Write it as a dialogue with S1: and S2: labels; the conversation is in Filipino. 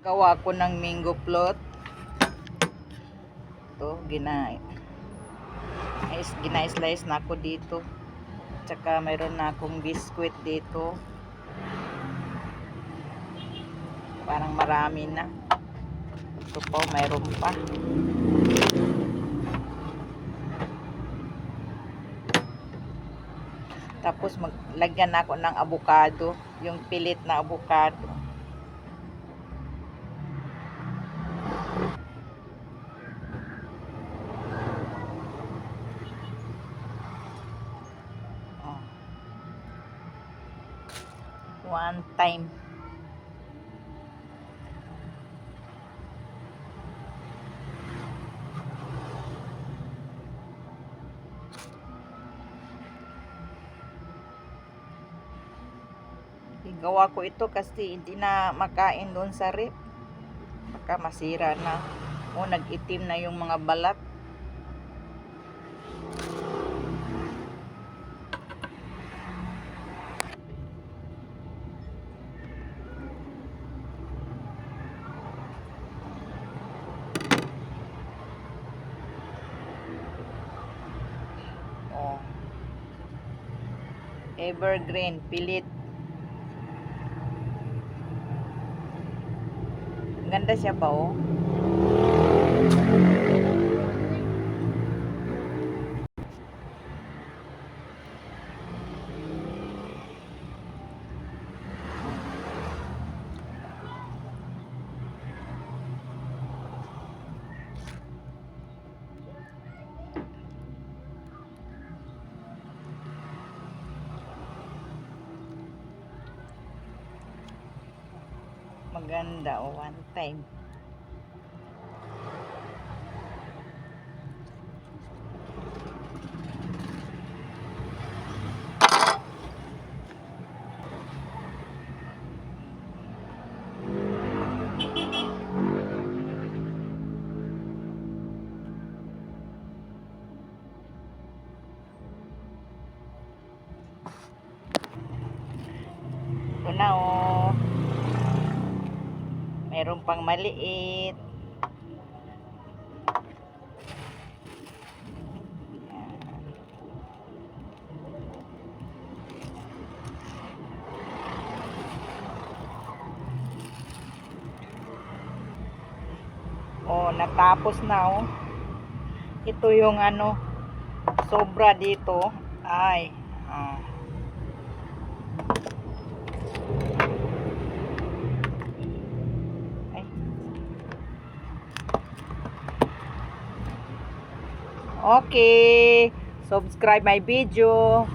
S1: Gawa ko ng mango float. Ito, gina-slice na ako dito. Tsaka mayroon na akong biscuit dito. Parang marami na. Ito po, mayroon pa. Tapos maglagyan na ako ng avocado. Yung pilit na avocado. One time. Gawa ko ito kasi hindi na makain doon sa rep. Baka masira na. O nag-itim na yung mga balat. Oh. Evergreen, pilit. Ganda siya pa oh. Maganda oh, one time. Ito na oh. Meron pang maliit. Oh, natapos na oh. Ito yung ano, sobra dito. Ay. Okay. Subscribe my video.